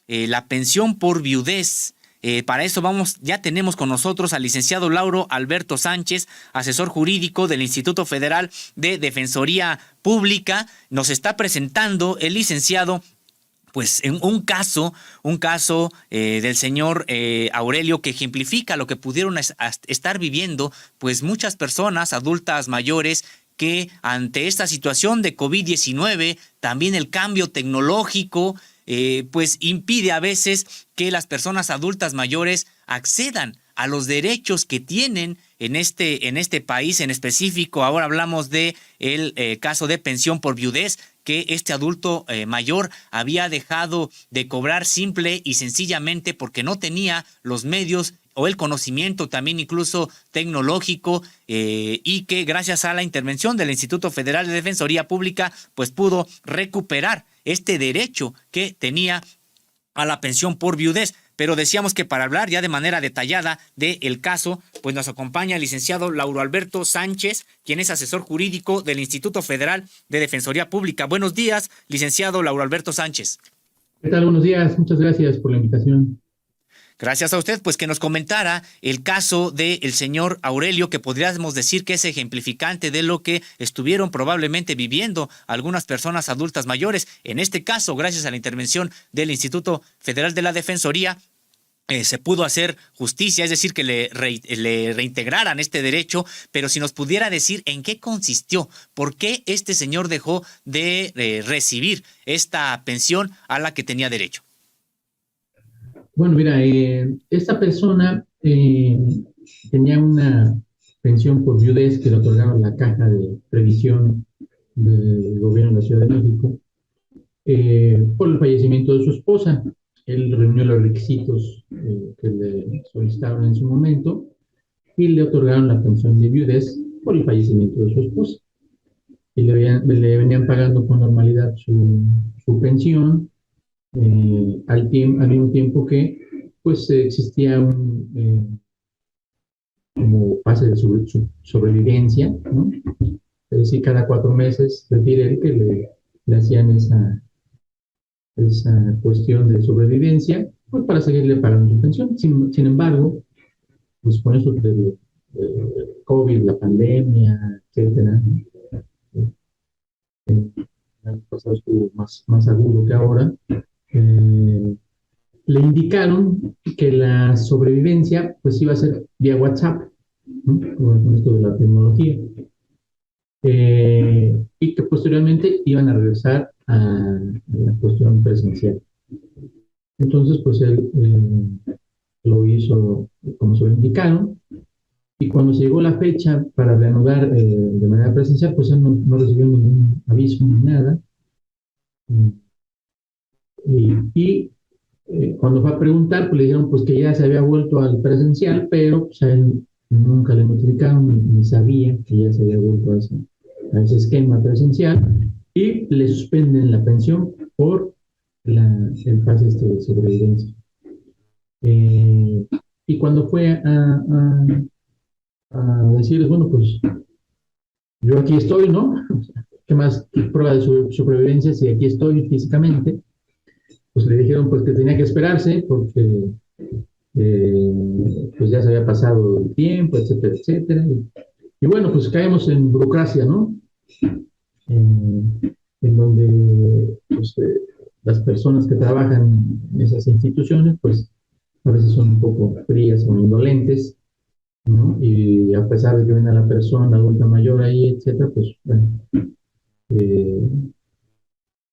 la pensión por viudez. Para eso ya tenemos con nosotros al licenciado Lauro Alberto Sánchez, asesor jurídico del Instituto Federal de Defensoría Pública. Nos está presentando el licenciado pues en un caso del señor Aurelio, que ejemplifica lo que pudieron estar viviendo pues muchas personas adultas mayores, que ante esta situación de COVID-19, también el cambio tecnológico, pues impide a veces que las personas adultas mayores accedan a los derechos que tienen en este país en específico. Ahora hablamos de el caso de pensión por viudez, que este adulto mayor había dejado de cobrar simple y sencillamente porque no tenía los medios o el conocimiento también incluso tecnológico, y que gracias a la intervención del Instituto Federal de Defensoría Pública pues pudo recuperar este derecho que tenía a la pensión por viudez. Pero decíamos que para hablar ya de manera detallada del caso, pues nos acompaña el licenciado Lauro Alberto Sánchez, quien es asesor jurídico del Instituto Federal de Defensoría Pública. Buenos días, licenciado Lauro Alberto Sánchez. ¿Qué tal? Buenos días, muchas gracias por la invitación. Gracias a usted, pues que nos comentara el caso del señor Aurelio, que podríamos decir que es ejemplificante de lo que estuvieron probablemente viviendo algunas personas adultas mayores. En este caso, gracias a la intervención del Instituto Federal de la Defensoría, se pudo hacer justicia, es decir, que le reintegraran este derecho. Pero si nos pudiera decir en qué consistió, por qué este señor dejó de recibir esta pensión a la que tenía derecho. Bueno, mira, esta persona tenía una pensión por viudez que le otorgaba la Caja de Previsión del Gobierno de la Ciudad de México por el fallecimiento de su esposa. Él reunió los requisitos que le solicitaron en su momento y le otorgaron la pensión de viudez por el fallecimiento de su esposa. Y le venían pagando con normalidad su pensión. Al mismo tiempo que pues existía como fase de sobrevivencia, ¿no? Es decir, cada 4 meses refiere él que le hacían esa cuestión de sobrevivencia, pues para seguirle pagando su pensión. Sin embargo, pues con eso de COVID, la pandemia, etcétera, el año pasado estuvo más agudo que ahora. Le indicaron que la sobrevivencia pues iba a ser vía WhatsApp, ¿no? Con esto de la tecnología, y que posteriormente iban a regresar a la cuestión presencial. Entonces pues él lo hizo como se lo indicaron, y cuando se llegó la fecha para reanudar de manera presencial, pues él no recibió ningún aviso ni nada. Y cuando fue a preguntar, pues le dijeron pues que ya se había vuelto al presencial, pero pues a él nunca le notificaron ni sabía que ya se había vuelto a ese esquema presencial, y le suspenden la pensión por el pase de sobrevivencia. Y cuando fue a decirles, bueno, pues yo aquí estoy, ¿no? ¿Qué más prueba de sobrevivencia si aquí estoy físicamente? Pues le dijeron pues que tenía que esperarse porque pues ya se había pasado el tiempo, etcétera, etcétera. Y bueno, pues caemos en burocracia, ¿no? En donde pues, las personas que trabajan en esas instituciones, pues a veces son un poco frías o indolentes, ¿no? Y a pesar de que ven a la persona adulta mayor ahí, etcétera, pues bueno, eh,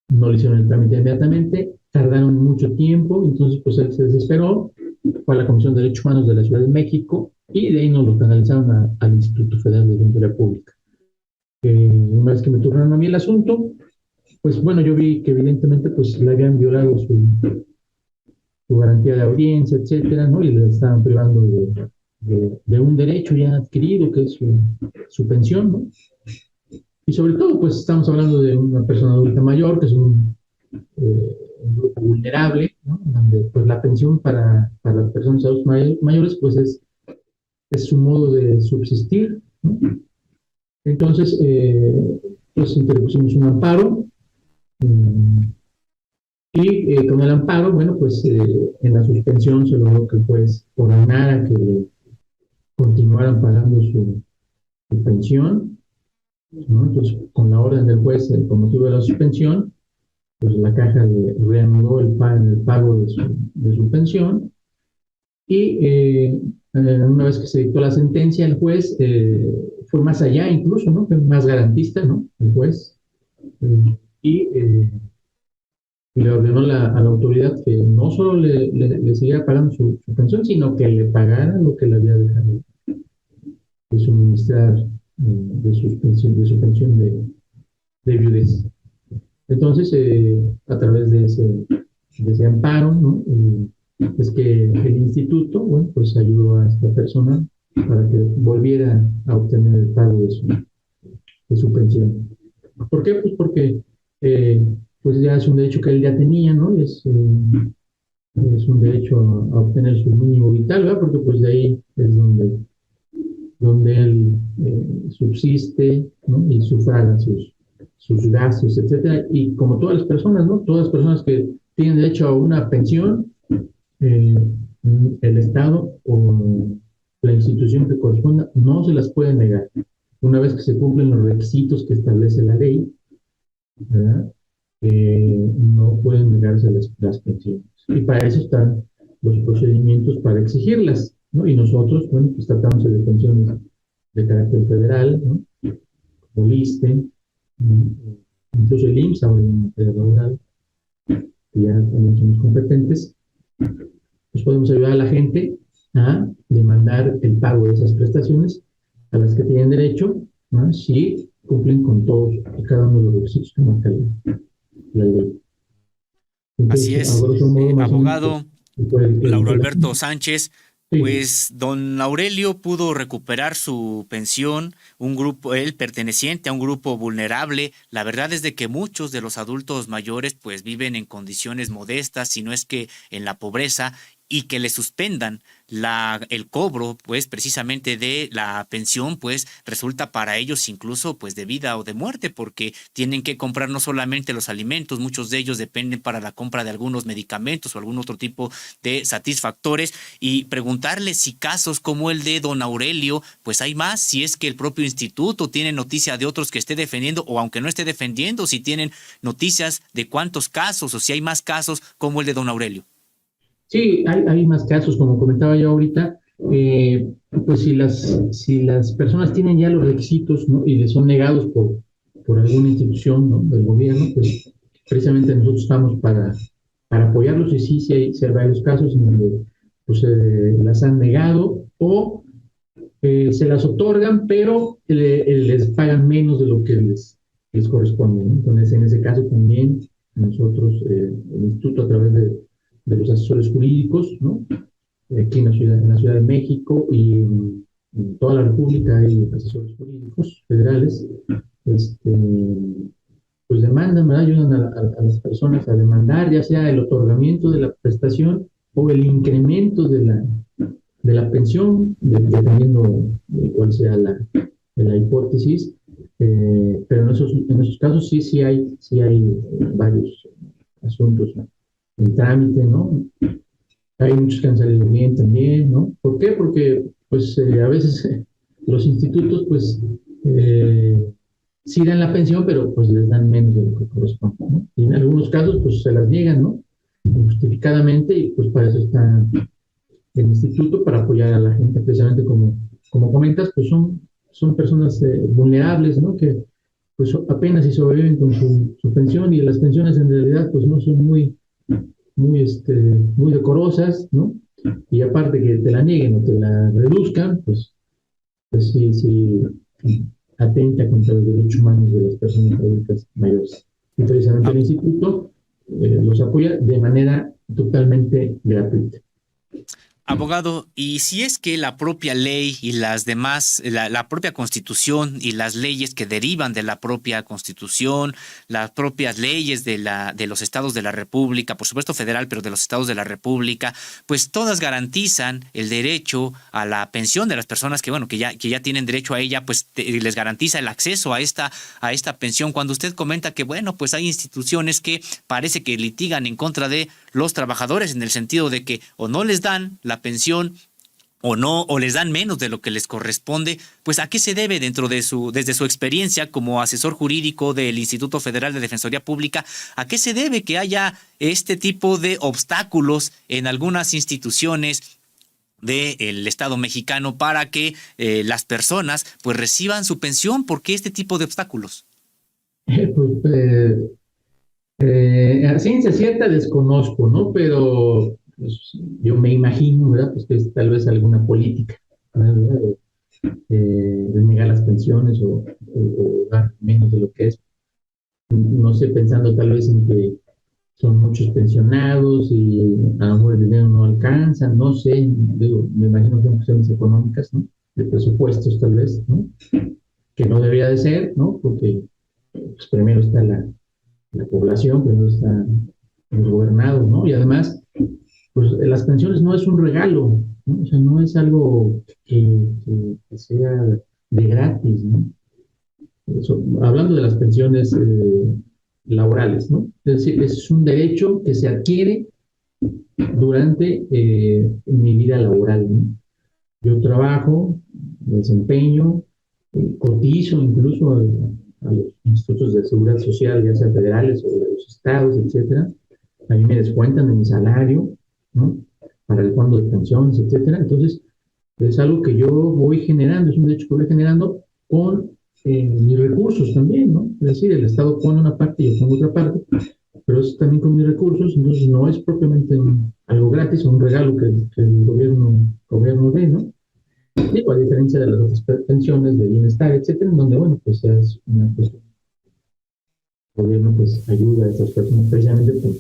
no le hicieron el trámite inmediatamente, tardaron mucho tiempo. Entonces pues él se desesperó, fue a la Comisión de Derechos Humanos de la Ciudad de México, y de ahí nos lo canalizaron al Instituto Federal de Defensoría Pública. Una vez que me turnaron a mí el asunto, pues bueno, yo vi que evidentemente pues le habían violado su garantía de audiencia, etcétera, ¿no? Y le estaban privando de un derecho ya adquirido, que es su pensión, ¿no? Y sobre todo, pues estamos hablando de una persona adulta mayor, que es un grupo vulnerable, ¿no? Donde pues la pensión para las personas adultas mayores pues es su modo de subsistir, ¿no? Entonces, pues interpusimos un amparo, Y con el amparo, bueno, pues en la suspensión se logró que el juez ordenara que le continuaran pagando su pensión, ¿no? Entonces, con la orden del juez, con motivo de la suspensión, pues la caja le reanudó el pago de su pensión y una vez que se dictó la sentencia, el juez fue más allá incluso, ¿no? Fue más garantista, ¿no? El juez. Y le ordenó a la autoridad que no solo le siguiera pagando su pensión, sino que le pagara lo que le había dejado de suministrar de su pensión de viudez. Entonces, a través de ese amparo, ¿no? Es que el instituto, bueno, pues ayudó a esta persona para que volviera a obtener el pago de su pensión. ¿Por qué? Pues porque pues ya es un derecho que él ya tenía, ¿no? Es un derecho a obtener su mínimo vital, ¿verdad? Porque pues de ahí es donde él subsiste, ¿no? Y sufraga sus gastos, etcétera. Y como todas las personas, ¿no? Todas las personas que tienen derecho a una pensión, eh, el Estado o la institución que corresponda no se las puede negar. Una vez que se cumplen los requisitos que establece la ley, ¿verdad? No pueden negarse las pensiones. Y para eso están los procedimientos para exigirlas, ¿no? Y nosotros, bueno, pues tratamos de pensiones de carácter federal, ¿no? Como ISSSTE, ¿no? Incluso el IMSS, ahora en materia laboral, que ya también somos competentes, pues podemos ayudar a la gente a demandar el pago de esas prestaciones a las que tienen derecho, ¿no? Si cumplen con todos y cada uno de los requisitos que marca la ley. Así Entonces, a es, grosso modo, más o menos, pues, abogado se puede Lauro clarificar. Alberto Sánchez. Sí, Pues don Aurelio pudo recuperar su pensión, un grupo, él perteneciente a un grupo vulnerable. La verdad es de que muchos de los adultos mayores pues viven en condiciones modestas, si no es que en la pobreza, y que le suspendan el cobro pues precisamente de la pensión pues resulta para ellos incluso pues de vida o de muerte, porque tienen que comprar no solamente los alimentos, muchos de ellos dependen para la compra de algunos medicamentos o algún otro tipo de satisfactores, y preguntarle si casos como el de don Aurelio, pues hay más, si es que el propio instituto tiene noticia de otros que esté defendiendo, o aunque no esté defendiendo, si tienen noticias de cuántos casos o si hay más casos como el de don Aurelio. sí, hay más casos, como comentaba yo ahorita, pues si las personas tienen ya los requisitos, ¿no? Y les son negados por alguna institución, ¿no? Del gobierno, pues precisamente nosotros estamos para apoyarlos y sí hay varios casos en donde pues, las han negado o se las otorgan, pero les pagan menos de lo que les corresponde, ¿no? Entonces, en ese caso también nosotros, el instituto a través de los asesores jurídicos, ¿no? Aquí en la Ciudad de México y en toda la República hay asesores jurídicos federales, este, pues demandan, ¿verdad? Ayudan a las personas a demandar, ya sea el otorgamiento de la prestación o el incremento de la pensión, dependiendo de cuál sea la hipótesis, pero en esos casos sí hay varios asuntos, ¿no? En trámite, ¿no? Hay muchos que han salido bien también, ¿no? ¿Por qué? Porque, pues, a veces los institutos, pues, sí dan la pensión, pero pues les dan menos de lo que corresponde, ¿no? Y en algunos casos, pues, se las niegan, ¿no? Injustificadamente, y pues para eso está el instituto, para apoyar a la gente, precisamente como comentas, pues son personas vulnerables, ¿no? Que pues apenas si sobreviven con su pensión, y las pensiones en realidad pues no son muy decorosas, ¿no? Y aparte que te la nieguen o te la reduzcan, pues sí atenta contra los derechos humanos de las personas adultas mayores. Y precisamente el instituto los apoya de manera totalmente gratuita. Abogado, y si es que la propia ley y las demás, la propia Constitución y las leyes que derivan de la propia Constitución, las propias leyes de los estados de la República, por supuesto federal, pero de los estados de la República, pues todas garantizan el derecho a la pensión de las personas que, bueno, que ya tienen derecho a ella, pues les garantiza el acceso a esta pensión. Cuando usted comenta que, bueno, pues hay instituciones que parece que litigan en contra de los trabajadores en el sentido de que o no les dan la pensión o no, o les dan menos de lo que les corresponde, pues ¿a qué se debe desde su experiencia como asesor jurídico del Instituto Federal de Defensoría Pública, a qué se debe que haya este tipo de obstáculos en algunas instituciones del Estado mexicano para que las personas pues reciban su pensión? ¿Por qué este tipo de obstáculos? Pues, a ciencia cierta desconozco, ¿no? Pero pues, yo me imagino, ¿verdad? Pues que es tal vez alguna política, ¿verdad? De negar las pensiones o dar menos de lo que es. No sé, pensando tal vez en que son muchos pensionados y a lo mejor el dinero no alcanza, no sé, digo, me imagino que son cuestiones económicas, ¿no? De presupuestos tal vez, ¿no? Que no debería de ser, ¿no? Porque pues, primero está la población, primero está los gobernados, ¿no? Y además, pues las pensiones no es un regalo, ¿no? O sea, no es algo que sea de gratis, ¿no? Eso, hablando de las pensiones laborales, ¿no? Es decir, es un derecho que se adquiere durante mi vida laboral, ¿no? Yo trabajo, me desempeño, cotizo incluso a los institutos de seguridad social, ya sean federales o de los estados, etcétera. A mí me descuentan de mi salario, ¿no? Para el fondo de pensiones, etcétera. Entonces, es algo que yo voy generando, es un derecho que voy generando con mis recursos también, ¿no? Es decir, el Estado pone una parte y yo pongo otra parte, pero es también con mis recursos, entonces no es propiamente algo gratis o un regalo que el gobierno dé, ¿no? Digo, a diferencia de las otras pensiones de bienestar, etcétera, en donde, bueno, pues es una cuestión, el gobierno pues ayuda a estas personas precisamente por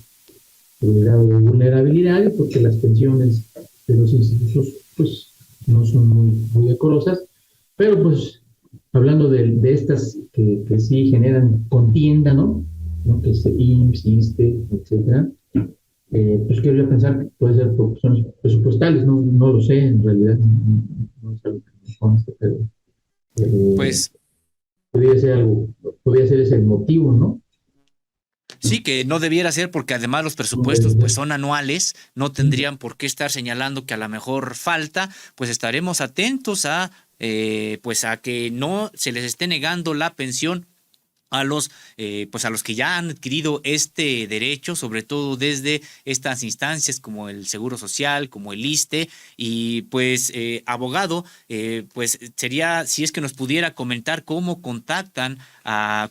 el grado de vulnerabilidad y porque las pensiones de los institutos pues no son muy decorosas, pero pues hablando de estas que sí generan contienda, ¿no? ¿No? Que es IMSS, ISSSTE, etcétera, pues quiero pensar que puede ser por cuestiones presupuestales, no lo sé, en realidad no es algo que me conste, pero eh, Pues podría ser algo, podría ser ese el motivo, ¿no? sí, que no debiera ser porque además los presupuestos pues son anuales, no tendrían por qué estar señalando que a lo mejor falta, pues estaremos atentos a pues a que no se les esté negando la pensión pues a los que ya han adquirido este derecho, sobre todo desde estas instancias como el Seguro Social, como el ISSSTE, y pues abogado, pues sería si es que nos pudiera comentar cómo contactan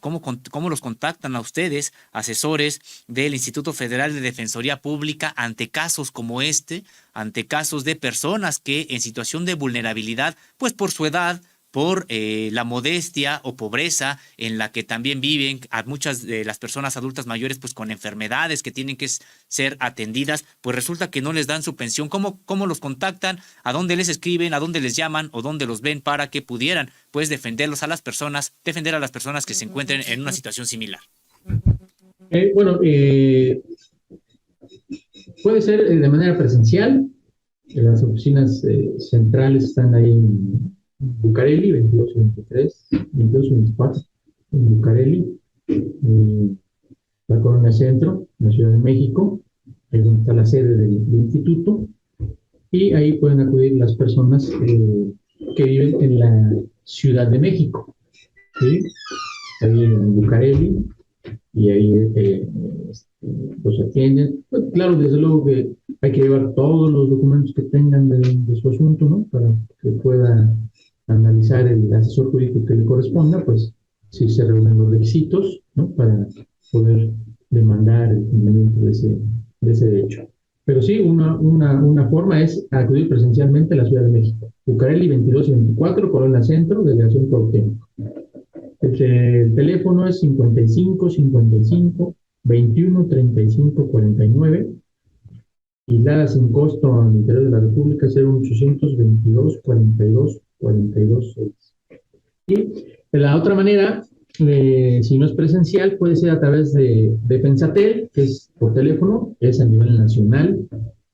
cómo los contactan a ustedes, asesores del Instituto Federal de Defensoría Pública, ante casos como este, ante casos de personas que en situación de vulnerabilidad, pues por su edad, por la modestia o pobreza en la que también viven a muchas de las personas adultas mayores, pues con enfermedades que tienen que ser atendidas, pues resulta que no les dan su pensión. ¿Cómo los contactan? ¿A dónde les escriben? ¿A dónde les llaman? ¿O dónde los ven para que pudieran pues defender a las personas que se encuentren en una situación similar? Bueno, puede ser de manera presencial. Las oficinas centrales están ahí en Bucareli, 2223, 2224, en Bucareli, la Colonia Centro, en la Ciudad de México, es donde está la sede del instituto, y ahí pueden acudir las personas que viven en la Ciudad de México, ¿sí? Ahí en Bucareli, y ahí los atienden. Pues, claro, desde luego que hay que llevar todos los documentos que tengan de su asunto, ¿no? Para que pueda analizar el asesor jurídico que le corresponda, pues si se reúnen los requisitos, ¿no? Para poder demandar el cumplimiento de ese derecho. Pero sí, una forma es acudir presencialmente a la Ciudad de México. Bucareli 22 y 24, Colonia Centro, delegación Cuauhtémoc. El teléfono es 55 55 21 35 49, alquilada sin costo al interior de la República, 01822 42 42 6. Y de la otra manera, si no es presencial, puede ser a través de Defensatel, que es por teléfono, es a nivel nacional.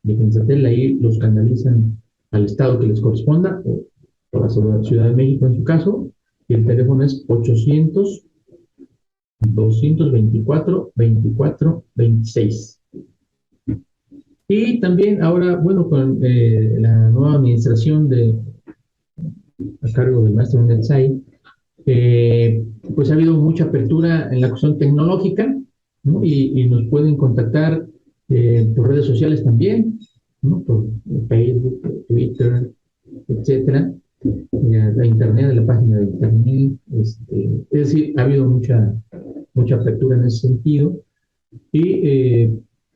Defensatel, ahí los canalizan al estado que les corresponda, o a la Ciudad de México en su caso, y el teléfono es 800-224-24-26. Y también ahora, bueno, con la nueva administración a cargo del maestro Netsai, pues ha habido mucha apertura en la cuestión tecnológica, ¿no? Y nos pueden contactar por redes sociales también, ¿no? Por Facebook, Twitter, etcétera, la internet, la página de internet, es decir, ha habido mucha apertura en ese sentido, y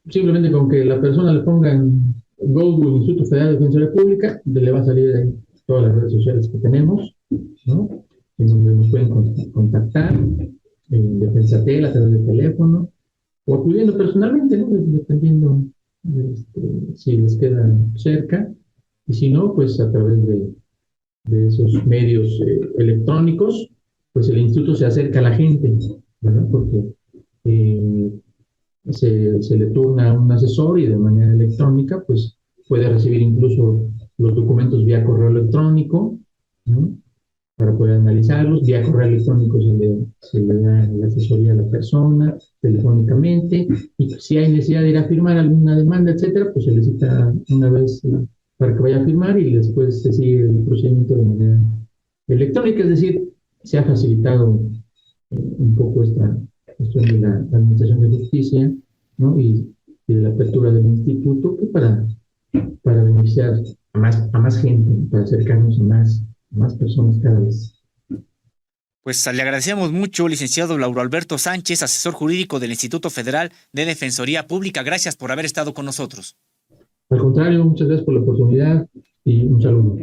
simplemente con que la persona le ponga en Google Instituto Federal de Defensoría Pública, le va a salir ahí todas las redes sociales que tenemos, ¿no? En donde nos pueden contactar en Defensatel a través del teléfono o acudiendo personalmente, ¿no? Dependiendo si les queda cerca, y si no, pues a través de esos medios electrónicos, pues el instituto se acerca a la gente, ¿verdad? Porque eh, se le turna a un asesor y de manera electrónica, pues puede recibir incluso los documentos vía correo electrónico, ¿no? Para poder analizarlos. Vía correo electrónico se le da la asesoría a la persona, telefónicamente, y si hay necesidad de ir a firmar alguna demanda, etcétera, pues se le cita una vez para que vaya a firmar y después se sigue el procedimiento de manera electrónica, es decir, se ha facilitado un poco esta cuestión de la Administración de Justicia, ¿no? Y de la apertura del instituto, pues para beneficiar a más gente, para acercarnos a más personas cada vez. Pues le agradecemos mucho, licenciado Lauro Alberto Sánchez, asesor jurídico del Instituto Federal de Defensoría Pública. Gracias por haber estado con nosotros. Al contrario, muchas gracias por la oportunidad y un saludo.